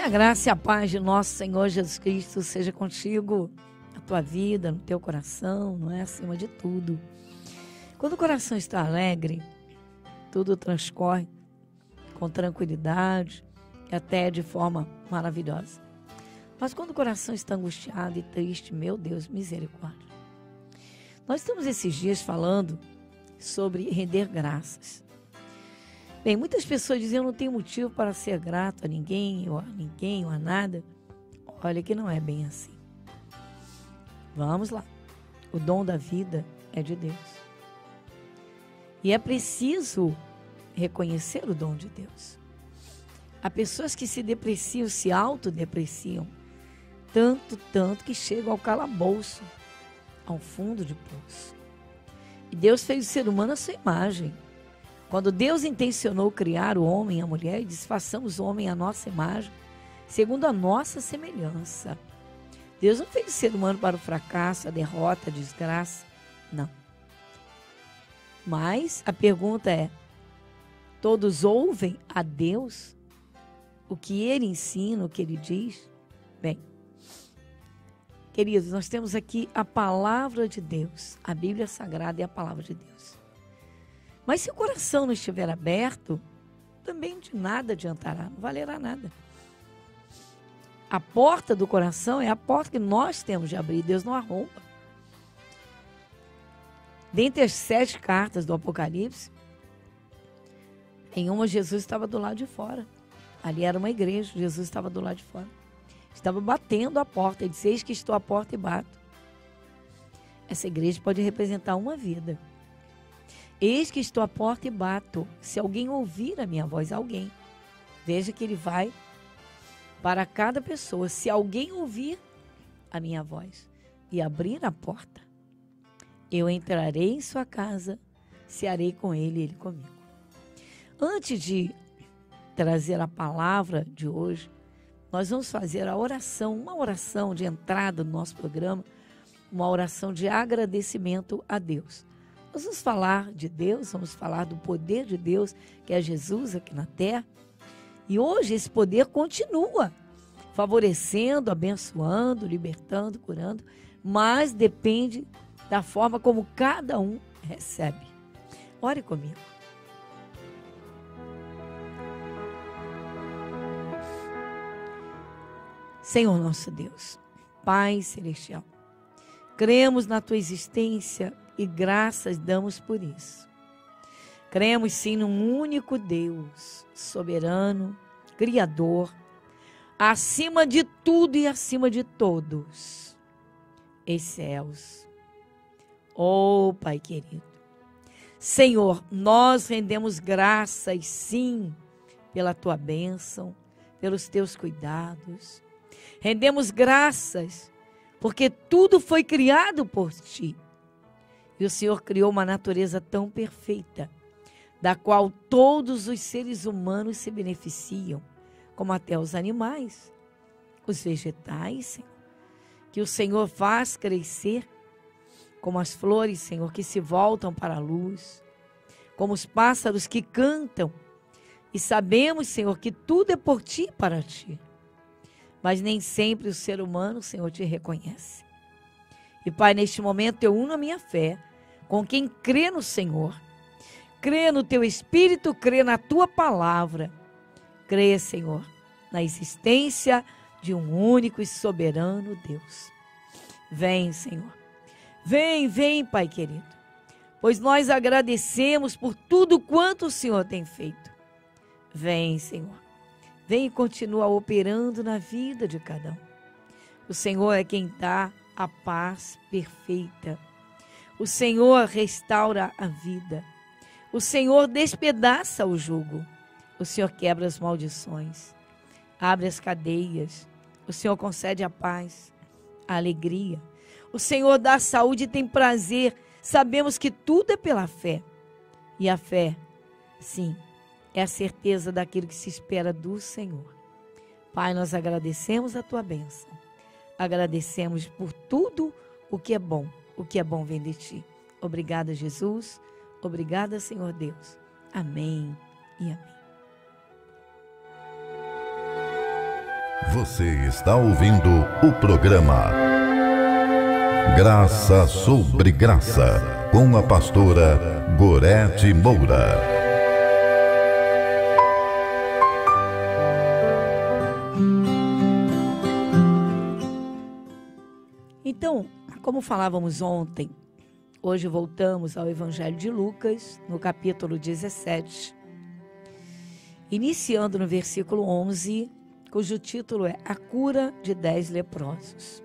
Que a graça e a paz de nosso Senhor Jesus Cristo seja contigo, na tua vida, no teu coração, não é? Acima de tudo. Quando o coração está alegre, tudo transcorre com tranquilidade e até de forma maravilhosa. Mas quando o coração está angustiado e triste, meu Deus, misericórdia. Nós estamos esses dias falando sobre render graças. Bem, muitas pessoas dizem, eu não tenho motivo para ser grato a ninguém ou a nada. Olha que não é bem assim. Vamos lá. O dom da vida é de Deus. E é preciso reconhecer o dom de Deus. Há pessoas que se depreciam, se autodepreciam, tanto que chegam ao calabouço, ao fundo de poço. E Deus fez o ser humano à sua imagem. Quando Deus intencionou criar o homem e a mulher, e disse, façamos o homem à nossa imagem, segundo a nossa semelhança. Deus não fez o ser humano para o fracasso, a derrota, a desgraça. Não. Mas a pergunta é, todos ouvem a Deus? O que Ele ensina, o que Ele diz? Bem, queridos, nós temos aqui a palavra de Deus. A Bíblia Sagrada é a palavra de Deus. Mas se o coração não estiver aberto, também de nada adiantará, não valerá nada. A porta do coração é a porta que nós temos de abrir, Deus não arromba. Dentre as 7 cartas do Apocalipse, em uma Jesus estava do lado de fora. Ali era uma igreja, Jesus estava do lado de fora. Estava batendo a porta, ele disse, eis que estou à porta e bato. Essa igreja pode representar uma vida. Eis que estou à porta e bato. Se alguém ouvir a minha voz, alguém. Veja que ele vai para cada pessoa. Se alguém ouvir a minha voz e abrir a porta, eu entrarei em sua casa, cearei com ele e ele comigo. Antes de trazer a palavra de hoje, nós vamos fazer a oração, uma oração de entrada no nosso programa, uma oração de agradecimento a Deus. Nós vamos falar de Deus, vamos falar do poder de Deus, que é Jesus aqui na terra. E hoje esse poder continua favorecendo, abençoando, libertando, curando, mas depende da forma como cada um recebe. Ore comigo. Senhor nosso Deus, Pai Celestial, cremos na Tua existência e graças damos por isso. Cremos sim num único Deus, soberano, criador, acima de tudo e acima de todos, os céus. Oh, Pai querido, Senhor, nós rendemos graças sim pela Tua bênção, pelos Teus cuidados. Rendemos graças porque tudo foi criado por Ti. E o Senhor criou uma natureza tão perfeita, da qual todos os seres humanos se beneficiam, como até os animais, os vegetais, Senhor, que o Senhor faz crescer, como as flores, Senhor, que se voltam para a luz, como os pássaros que cantam. E sabemos, Senhor, que tudo é por Ti e para Ti. Mas nem sempre o ser humano, Senhor, Te reconhece. E, Pai, neste momento eu uno a minha fé com quem crê no Senhor, crê no Teu Espírito, crê na Tua palavra, crê, Senhor, na existência de um único e soberano Deus. Vem, Senhor, vem, Pai querido, pois nós agradecemos por tudo quanto o Senhor tem feito. Vem, Senhor, vem e continua operando na vida de cada um. O Senhor é quem dá a paz perfeita. O Senhor restaura a vida. O Senhor despedaça o jugo. O Senhor quebra as maldições. Abre as cadeias. O Senhor concede a paz, a alegria. O Senhor dá saúde e tem prazer. Sabemos que tudo é pela fé. E a fé, sim, é a certeza daquilo que se espera do Senhor. Pai, nós agradecemos a Tua bênção. Agradecemos por tudo o que é bom vem de Ti. Obrigada, Jesus. Obrigada, Senhor Deus. Amém e amém. Você está ouvindo o programa Graça sobre Graça, com a pastora Gorete Moura. Então, como falávamos ontem, hoje voltamos ao Evangelho de Lucas, no capítulo 17, iniciando no versículo 11, cujo título é A Cura de 10 Leprosos.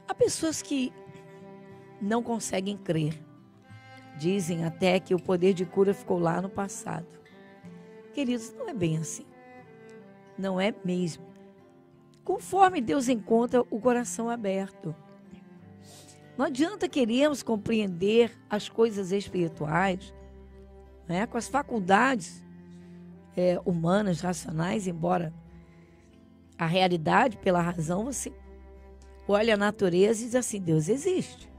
Há pessoas que não conseguem crer. Dizem até que o poder de cura ficou lá no passado. Queridos, não é bem assim. Não é mesmo. Conforme Deus encontra o coração aberto. Não adianta querermos compreender as coisas espirituais, né, com as faculdades humanas, racionais, embora a realidade, pela razão, você olha a natureza e diz assim, Deus existe.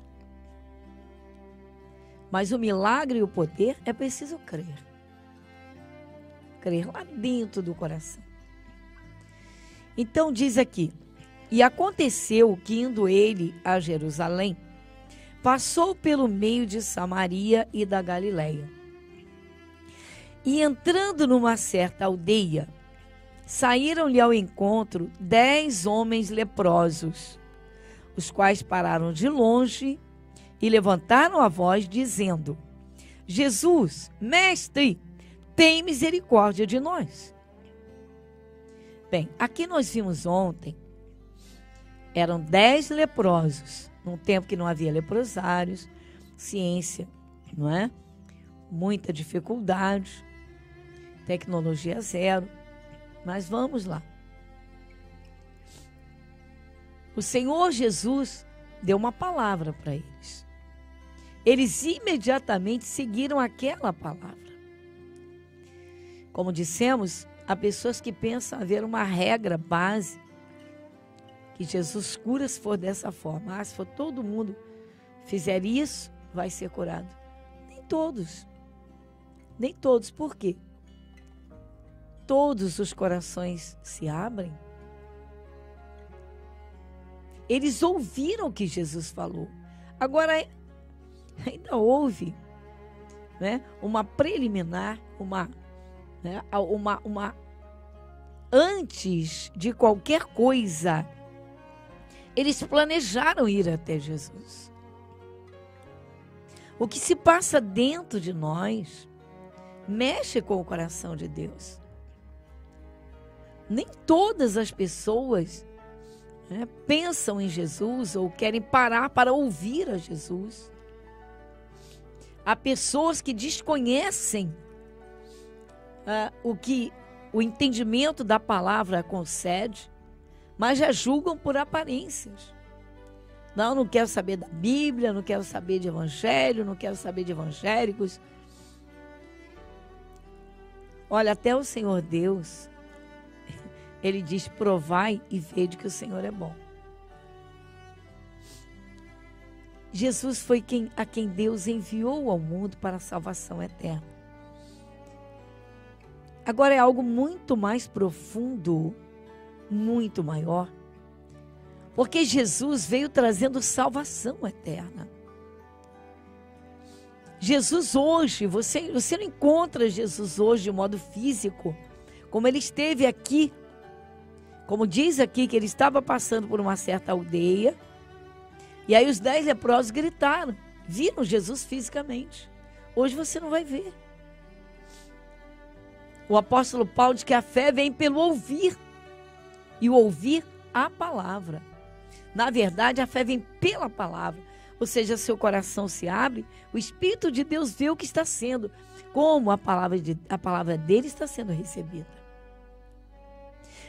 Mas o milagre e o poder é preciso crer. Crer lá dentro do coração. Então diz aqui, e aconteceu que indo ele a Jerusalém, passou pelo meio de Samaria e da Galileia. E entrando numa certa aldeia, saíram-lhe ao encontro 10 homens leprosos, os quais pararam de longe e levantaram a voz, dizendo, Jesus, mestre, tem misericórdia de nós. Bem, aqui nós vimos ontem, eram 10 leprosos, num tempo que não havia leprosários, ciência, não é? Muita dificuldade, tecnologia zero, mas vamos lá. O Senhor Jesus deu uma palavra para eles. Eles imediatamente seguiram aquela palavra. Como dissemos, há pessoas que pensam haver uma regra base, que Jesus cura se for dessa forma. Se for todo mundo fizer isso, vai ser curado. Nem todos. Nem todos. Por quê? Todos os corações se abrem. Eles ouviram o que Jesus falou. Agora, ainda houve, né, uma preliminar, antes de qualquer coisa, eles planejaram ir até Jesus. O que se passa dentro de nós mexe com o coração de Deus. Nem todas as pessoas, né, pensam em Jesus ou querem parar para ouvir a Jesus. Há pessoas que desconhecem o entendimento da palavra concede, mas já julgam por aparências. Não quero saber da Bíblia, não quero saber de evangelho, não quero saber de evangélicos. Olha, até o Senhor Deus, Ele diz, provai e vede que o Senhor é bom. Jesus foi a quem Deus enviou ao mundo para a salvação eterna. Agora é algo muito mais profundo, muito maior, porque Jesus veio trazendo salvação eterna. Jesus hoje, você não encontra Jesus hoje de modo físico, como ele esteve aqui, como diz aqui que ele estava passando por uma certa aldeia, e aí os 10 leprosos gritaram, viram Jesus fisicamente. Hoje você não vai ver. O apóstolo Paulo diz que a fé vem pelo ouvir, e o ouvir a palavra. Na verdade, a fé vem pela palavra, ou seja, seu coração se abre, o Espírito de Deus vê o que está sendo, como a palavra dele está sendo recebida.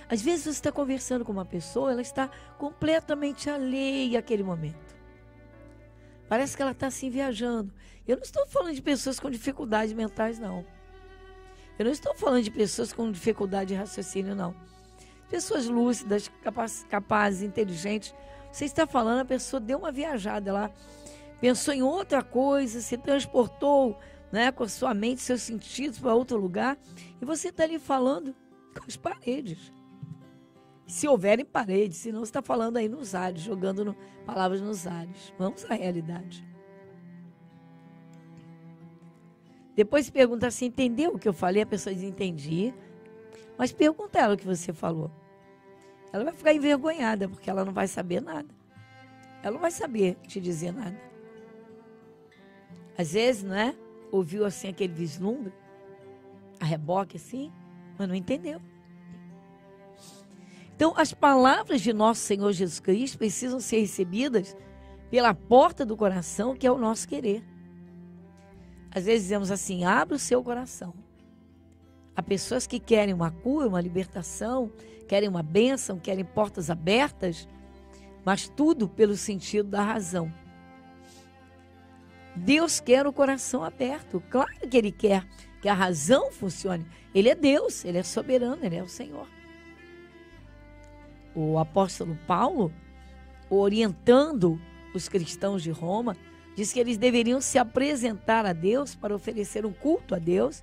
Às vezes você está conversando com uma pessoa, ela está completamente alheia àquele momento. Parece que ela está assim viajando. Eu não estou falando de pessoas com dificuldades mentais, não. Eu não estou falando de pessoas com dificuldade de raciocínio, não. Pessoas lúcidas, capazes, inteligentes. Você está falando, a pessoa deu uma viajada lá, pensou em outra coisa, se transportou, né, com a sua mente, seus sentidos para outro lugar, e você está ali falando com as paredes. Se houverem paredes, senão você está falando aí nos ares, jogando palavras nos ares. Vamos à realidade. Depois se pergunta assim, entendeu o que eu falei? A pessoa diz, entendi. Mas pergunta ela o que você falou. Ela vai ficar envergonhada, porque ela não vai saber nada. Ela não vai saber te dizer nada. Às vezes, não é? Ouviu assim aquele vislumbre, a reboque assim, mas não entendeu. Então, as palavras de nosso Senhor Jesus Cristo precisam ser recebidas pela porta do coração, que é o nosso querer. Às vezes dizemos assim, abre o seu coração. Há pessoas que querem uma cura, uma libertação, querem uma bênção, querem portas abertas, mas tudo pelo sentido da razão. Deus quer o coração aberto. Claro que Ele quer que a razão funcione. Ele é Deus, Ele é soberano, Ele é o Senhor. O apóstolo Paulo, orientando os cristãos de Roma, diz que eles deveriam se apresentar a Deus para oferecer um culto a Deus,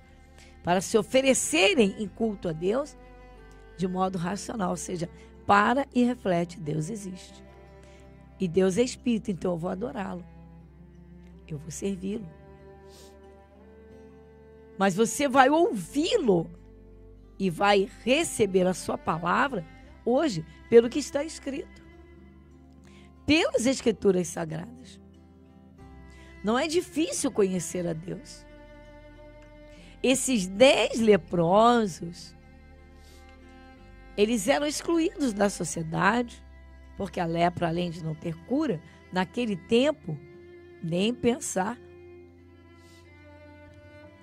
para se oferecerem em culto a Deus de modo racional, ou seja, para e reflete, Deus existe. E Deus é Espírito, então eu vou adorá-lo. Eu vou servi-lo. Mas você vai ouvi-lo e vai receber a sua palavra hoje pelo que está escrito. Pelas Escrituras Sagradas. Não é difícil conhecer a Deus. Esses 10 leprosos, eles eram excluídos da sociedade, porque a lepra, além de não ter cura, naquele tempo, nem pensar.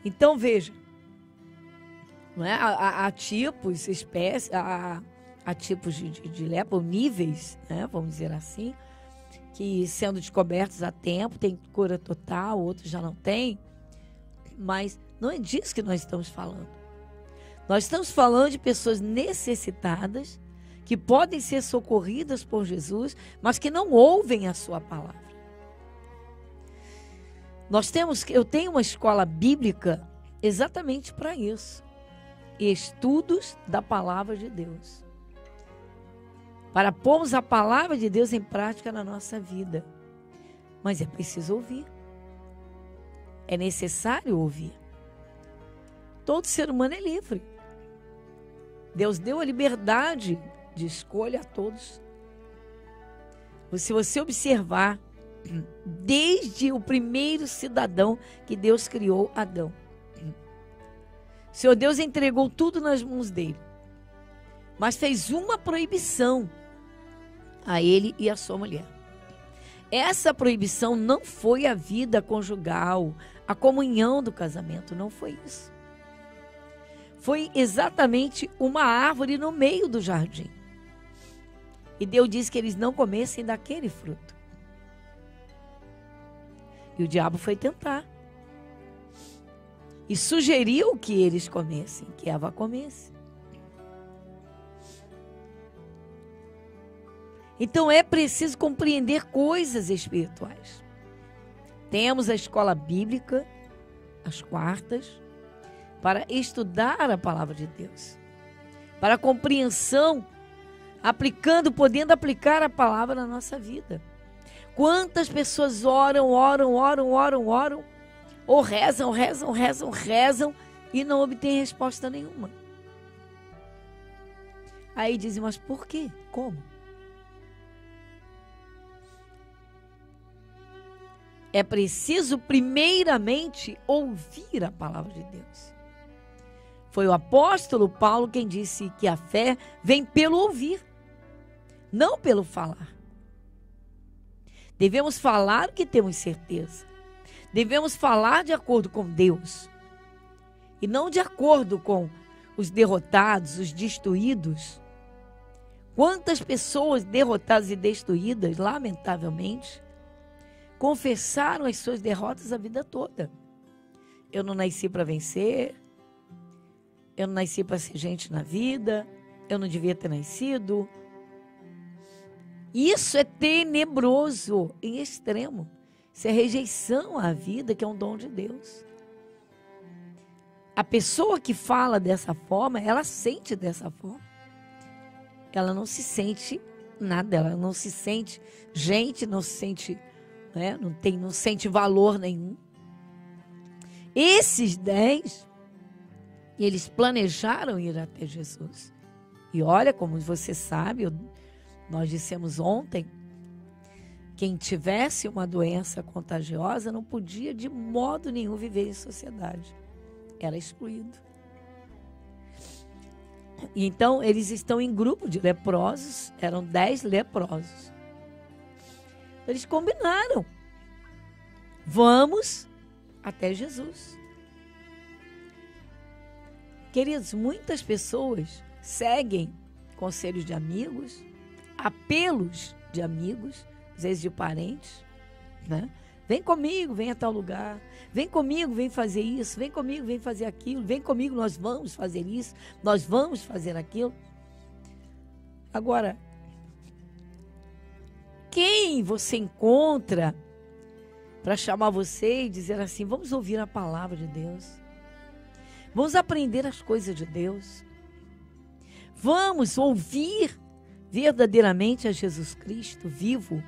Então, veja, não é? Há tipos, espécies, há tipos de lepra, ou níveis, né? Vamos dizer assim, que sendo descobertos a tempo, tem cura total, outros já não tem, mas não é disso que nós estamos falando. Nós estamos falando de pessoas necessitadas, que podem ser socorridas por Jesus, mas que não ouvem a sua palavra. Eu tenho uma escola bíblica exatamente para isso. Estudos da palavra de Deus. Para pormos a palavra de Deus em prática na nossa vida. Mas é preciso ouvir. É necessário ouvir. Todo ser humano é livre. Deus deu a liberdade de escolha a todos. Se você observar, desde o primeiro cidadão que Deus criou, Adão, o Senhor Deus entregou tudo nas mãos dele, mas fez uma proibição a ele e a sua mulher. Essa proibição não foi a vida conjugal, a comunhão do casamento, não foi isso. Foi exatamente uma árvore no meio do jardim. E Deus disse que eles não comessem daquele fruto. E o diabo foi tentar. E sugeriu que eles comessem, que Eva comesse. Então é preciso compreender coisas espirituais. Temos a escola bíblica, às quartas, para estudar a palavra de Deus. Para a compreensão, podendo aplicar a palavra na nossa vida. Quantas pessoas oram, ou rezam e não obtêm resposta nenhuma. Aí dizem, mas por quê? Como? É preciso primeiramente ouvir a palavra de Deus. Foi o apóstolo Paulo quem disse que a fé vem pelo ouvir, não pelo falar. Devemos falar o que temos certeza. Devemos falar de acordo com Deus e não de acordo com os derrotados, os destruídos. Quantas pessoas derrotadas e destruídas, lamentavelmente, confessaram as suas derrotas a vida toda. Eu não nasci para vencer, eu não nasci para ser gente na vida, eu não devia ter nascido. Isso é tenebroso em extremo. Isso é rejeição à vida, que é um dom de Deus. A pessoa que fala dessa forma, ela sente dessa forma. ela não se sente nada, ela não se sente gente, não se sente, né, não sente valor nenhum. Esses 10, eles planejaram ir até Jesus. E olha, como você sabe, nós dissemos ontem, quem tivesse uma doença contagiosa não podia de modo nenhum viver em sociedade. Era excluído. Então, eles estão em grupo de leprosos, eram 10 leprosos. Eles combinaram. Vamos até Jesus. Queridos, muitas pessoas seguem conselhos de amigos, apelos de amigos, às vezes de parentes, né? Vem comigo, vem a tal lugar. Vem comigo, vem fazer isso. Vem comigo, vem fazer aquilo. Vem comigo, nós vamos fazer isso. Nós vamos fazer aquilo. Agora, quem você encontra para chamar você e dizer assim, vamos ouvir a palavra de Deus. Vamos aprender as coisas de Deus. Vamos ouvir verdadeiramente a Jesus Cristo vivo.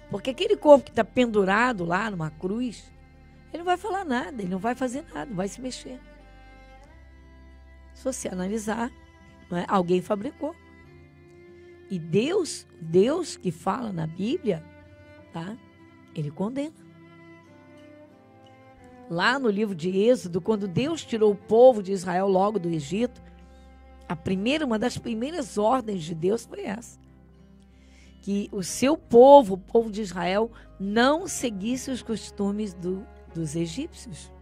Porque aquele corpo que está pendurado lá numa cruz, ele não vai falar nada, ele não vai fazer nada, não vai se mexer. Se você analisar, não é? Alguém fabricou. E Deus que fala na Bíblia, tá? Ele condena. Lá no livro de Êxodo, quando Deus tirou o povo de Israel logo do Egito, uma das primeiras ordens de Deus foi essa. Que o seu povo, o povo de Israel, não seguisse os costumes dos egípcios.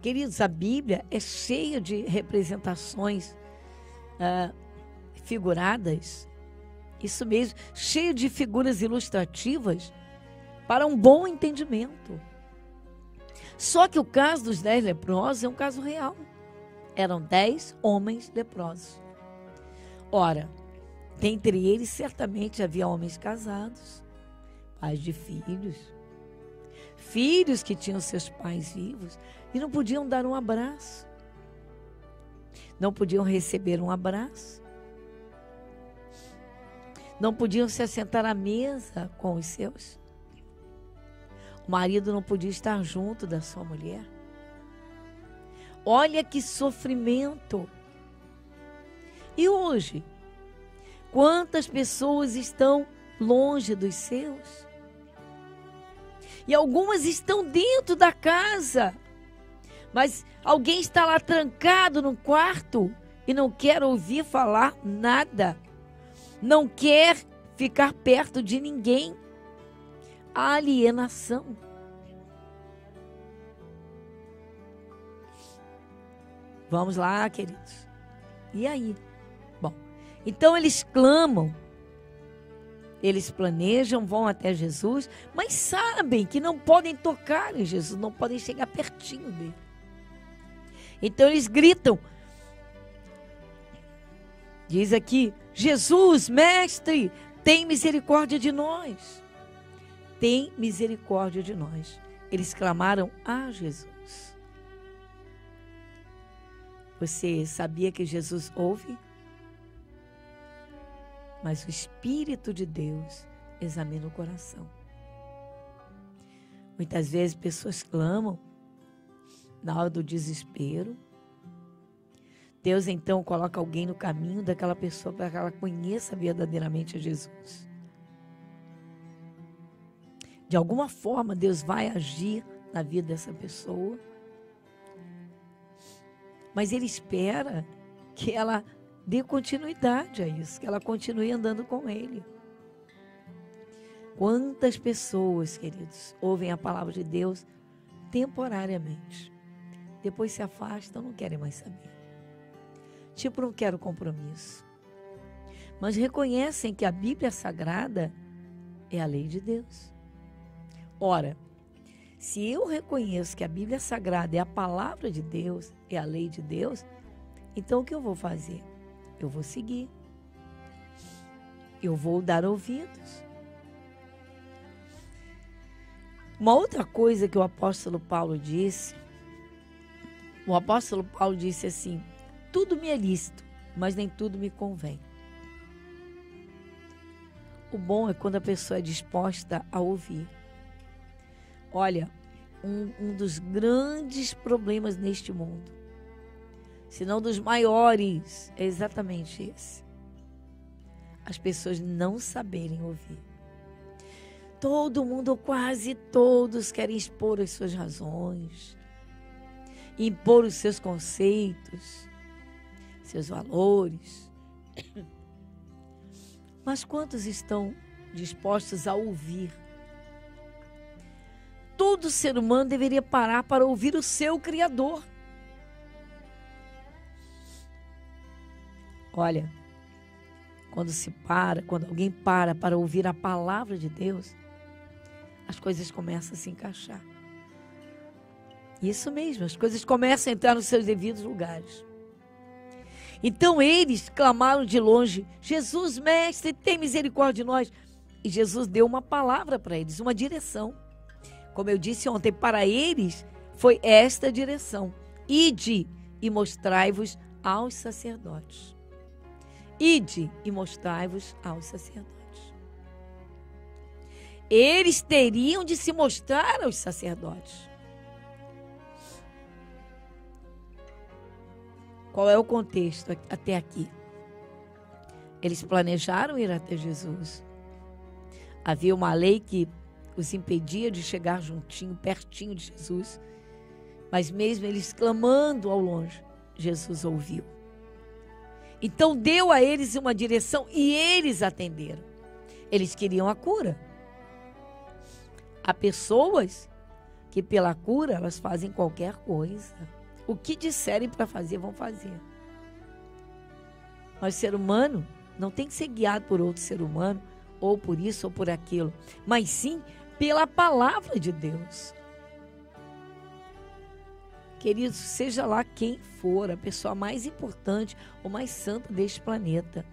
Queridos, a Bíblia é cheia de representações figuradas, isso mesmo, cheia de figuras ilustrativas para um bom entendimento. Só que o caso dos 10 leprosos é um caso real. Eram 10 homens leprosos. Ora, dentre eles, certamente havia homens casados, pais de filhos, filhos que tinham seus pais vivos e não podiam dar um abraço, não podiam receber um abraço, não podiam se assentar à mesa com os seus. O marido não podia estar junto da sua mulher. Olha que sofrimento! E hoje, quantas pessoas estão longe dos seus? E algumas estão dentro da casa, mas alguém está lá trancado no quarto e não quer ouvir falar nada, não quer ficar perto de ninguém. A alienação. Vamos lá, queridos. E aí? Bom, então eles clamam, eles planejam, vão até Jesus, mas sabem que não podem tocar em Jesus, não podem chegar pertinho dele. Então eles gritam. Diz aqui, Jesus, mestre, tem misericórdia de nós. Tem misericórdia de nós. Eles clamaram a Jesus. Você sabia que Jesus ouve? Mas o Espírito de Deus examina o coração. Muitas vezes pessoas clamam na hora do desespero. Deus então coloca alguém no caminho daquela pessoa para que ela conheça verdadeiramente a Jesus. De alguma forma Deus vai agir na vida dessa pessoa. Mas Ele espera que ela dê continuidade a isso, que ela continue andando com Ele. Quantas pessoas, queridos, ouvem a palavra de Deus temporariamente, depois se afastam, não querem mais saber. Tipo, não quero compromisso. Mas reconhecem que a Bíblia Sagrada é a lei de Deus. Ora, se eu reconheço que a Bíblia Sagrada é a palavra de Deus, é a lei de Deus, então o que eu vou fazer? Eu vou seguir. Eu vou dar ouvidos. Uma outra coisa que o apóstolo Paulo disse assim, tudo me é lícito, mas nem tudo me convém. O bom é quando a pessoa é disposta a ouvir. Olha, um dos grandes problemas neste mundo, se não dos maiores, é exatamente esse. As pessoas não saberem ouvir. Todo mundo, ou quase todos, querem expor as suas razões, impor os seus conceitos, seus valores. Mas quantos estão dispostos a ouvir? Todo ser humano deveria parar para ouvir o seu Criador. Olha, quando alguém para ouvir a palavra de Deus, as coisas começam a se encaixar. Isso mesmo, as coisas começam a entrar nos seus devidos lugares. Então eles clamaram de longe: Jesus, mestre, tem misericórdia de nós. E Jesus deu uma palavra para eles, uma direção. Como eu disse ontem, para eles foi esta direção: ide e mostrai-vos aos sacerdotes. Ide e mostrai-vos aos sacerdotes. Eles teriam de se mostrar aos sacerdotes. Qual é o contexto até aqui? Eles planejaram ir até Jesus. Havia uma lei que os impedia de chegar juntinho, pertinho de Jesus. Mas mesmo eles clamando ao longe, Jesus ouviu. Então deu a eles uma direção e eles atenderam. Eles queriam a cura. Há pessoas que pela cura elas fazem qualquer coisa. O que disserem para fazer, vão fazer. Mas o ser humano não tem que ser guiado por outro ser humano, ou por isso ou por aquilo, mas sim pela palavra de Deus. Queridos, seja lá quem for, a pessoa mais importante ou mais santa deste planeta,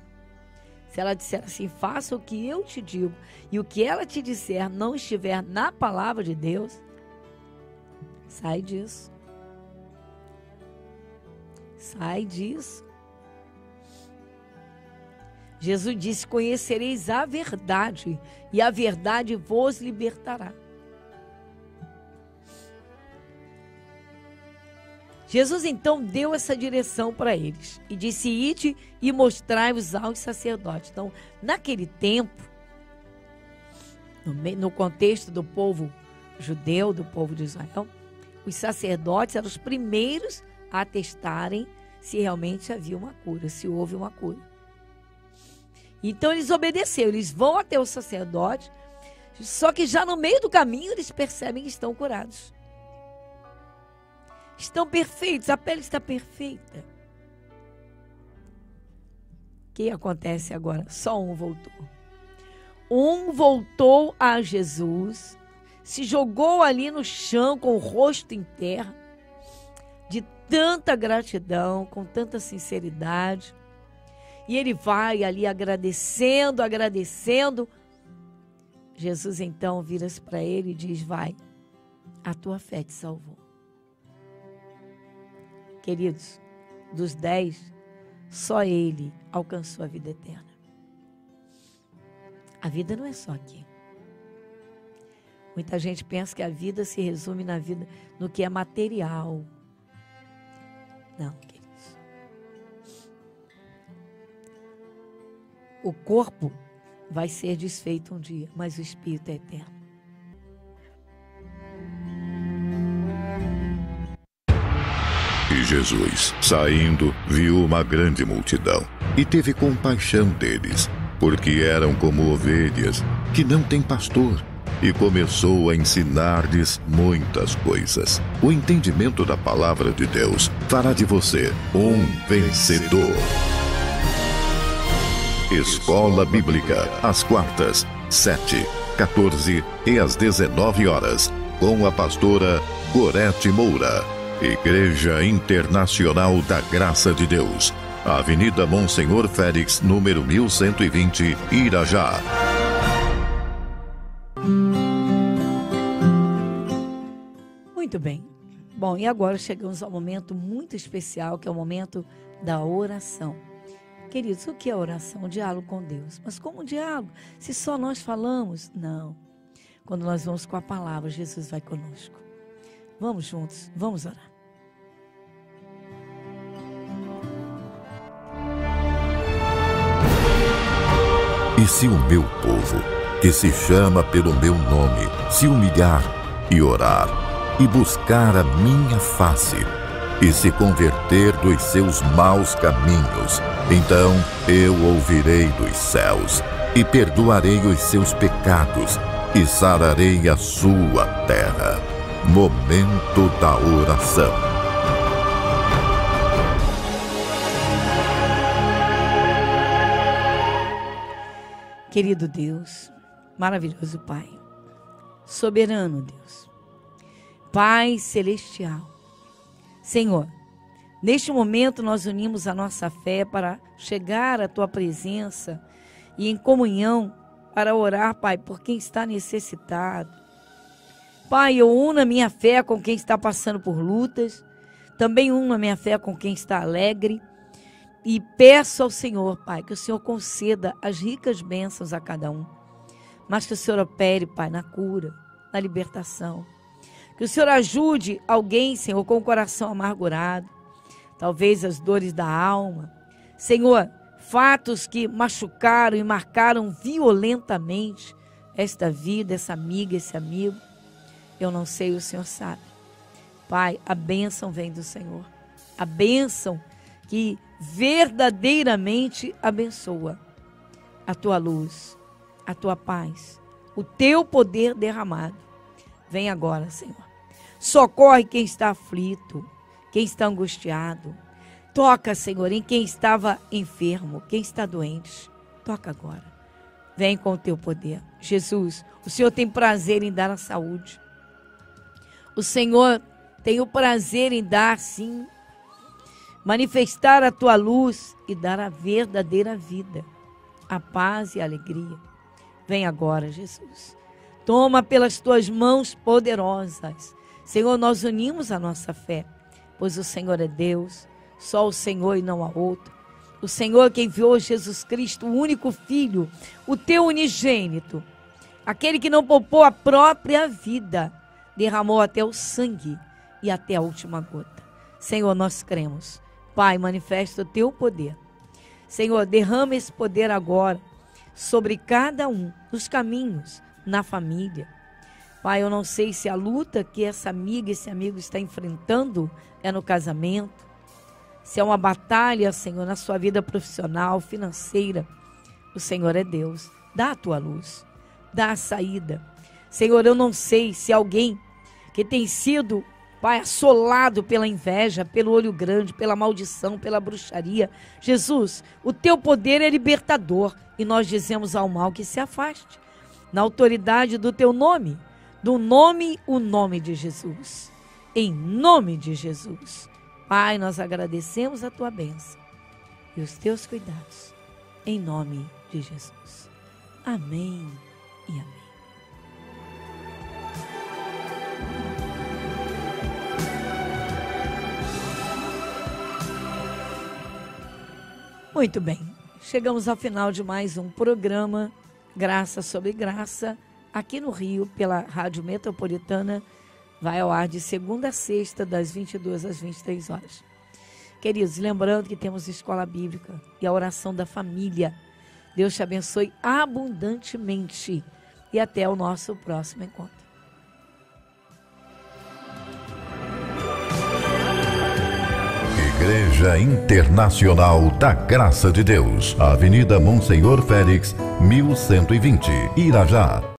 se ela disser assim: faça o que eu te digo, e o que ela te disser não estiver na palavra de Deus, sai disso. Sai disso. Jesus disse: conhecereis a verdade, e a verdade vos libertará. Jesus então deu essa direção para eles e disse: ide e mostrai-vos aos sacerdotes. Então, naquele tempo, no contexto do povo judeu, do povo de Israel, os sacerdotes eram os primeiros a atestarem se realmente havia uma cura, se houve uma cura. Então eles obedeceram, eles vão até o sacerdote, só que já no meio do caminho eles percebem que estão curados. Estão perfeitos, a pele está perfeita. O que acontece agora? Só um voltou. Um voltou a Jesus, se jogou ali no chão com o rosto em terra, de tanta gratidão, com tanta sinceridade. E ele vai ali agradecendo. Jesus então vira-se para ele e diz: vai, a tua fé te salvou. Queridos, dos 10, só ele alcançou a vida eterna. A vida não é só aqui. Muita gente pensa que a vida se resume na vida, no que é material. Não, queridos. O corpo vai ser desfeito um dia, mas o espírito é eterno. E Jesus, saindo, viu uma grande multidão e teve compaixão deles, porque eram como ovelhas que não têm pastor, e começou a ensinar-lhes muitas coisas. O entendimento da palavra de Deus fará de você um vencedor. Escola Bíblica, às quartas, 7, 14 e às 19 horas, com a pastora Gorete Moura. Igreja Internacional da Graça de Deus, Avenida Monsenhor Félix, número 1120, Irajá. Muito bem. Bom, e agora chegamos ao momento muito especial, que é o momento da oração. Queridos, o que é oração? O diálogo com Deus. Mas como diálogo? Se só nós falamos? Não. Quando nós vamos com a palavra, Jesus vai conosco. Vamos juntos, vamos orar. E se o meu povo, que se chama pelo meu nome, se humilhar e orar, e buscar a minha face, e se converter dos seus maus caminhos, então eu ouvirei dos céus, e perdoarei os seus pecados, e sararei a sua terra. Momento da oração. Querido Deus, maravilhoso Pai, soberano Deus, Pai celestial, Senhor, neste momento nós unimos a nossa fé para chegar à Tua presença e em comunhão para orar, Pai, por quem está necessitado. Pai, eu uno a minha fé com quem está passando por lutas, também uno a minha fé com quem está alegre, e peço ao Senhor, Pai, que o Senhor conceda as ricas bênçãos a cada um, mas que o Senhor opere, Pai, na cura, na libertação. Que o Senhor ajude alguém, Senhor, com o coração amargurado, talvez as dores da alma. Senhor, fatos que machucaram e marcaram violentamente esta vida, essa amiga, esse amigo. Eu não sei, o Senhor sabe. Pai, a bênção vem do Senhor. A bênção que verdadeiramente abençoa. A tua luz, a tua paz, o teu poder derramado. Vem agora, Senhor. Socorre quem está aflito, quem está angustiado. Toca, Senhor, em quem estava enfermo, quem está doente. Toca agora. Vem com o teu poder. Jesus, o Senhor tem prazer em dar a saúde. O Senhor tem o prazer em dar, sim, manifestar a tua luz e dar a verdadeira vida, a paz e a alegria. Vem agora, Jesus. Toma pelas tuas mãos poderosas. Senhor, nós unimos a nossa fé, pois o Senhor é Deus, só o Senhor e não há outro. O Senhor que enviou Jesus Cristo, o único Filho, o teu unigênito, aquele que não poupou a própria vida, derramou até o sangue e até a última gota. Senhor, nós cremos. Pai, manifesta o teu poder. Senhor, derrama esse poder agora sobre cada um, nos caminhos, na família. Pai, eu não sei se a luta que essa amiga, esse amigo está enfrentando é no casamento, se é uma batalha, Senhor, na sua vida profissional, financeira. O Senhor é Deus. Dá a tua luz, dá a saída. Senhor, eu não sei se alguém que tem sido, Pai, assolado pela inveja, pelo olho grande, pela maldição, pela bruxaria. Jesus, o teu poder é libertador e nós dizemos ao mal que se afaste. Na autoridade do teu nome, do nome, o nome de Jesus. Em nome de Jesus. Pai, nós agradecemos a tua bênção e os teus cuidados. Em nome de Jesus. Amém e amém. Muito bem, chegamos ao final de mais um programa Graça sobre Graça, aqui no Rio, pela Rádio Metropolitana, vai ao ar de segunda a sexta, das 22 às 23 horas. Queridos, lembrando que temos escola bíblica e a oração da família. Deus te abençoe abundantemente e até o nosso próximo encontro. Igreja Internacional da Graça de Deus, Avenida Monsenhor Félix, 1120, Irajá.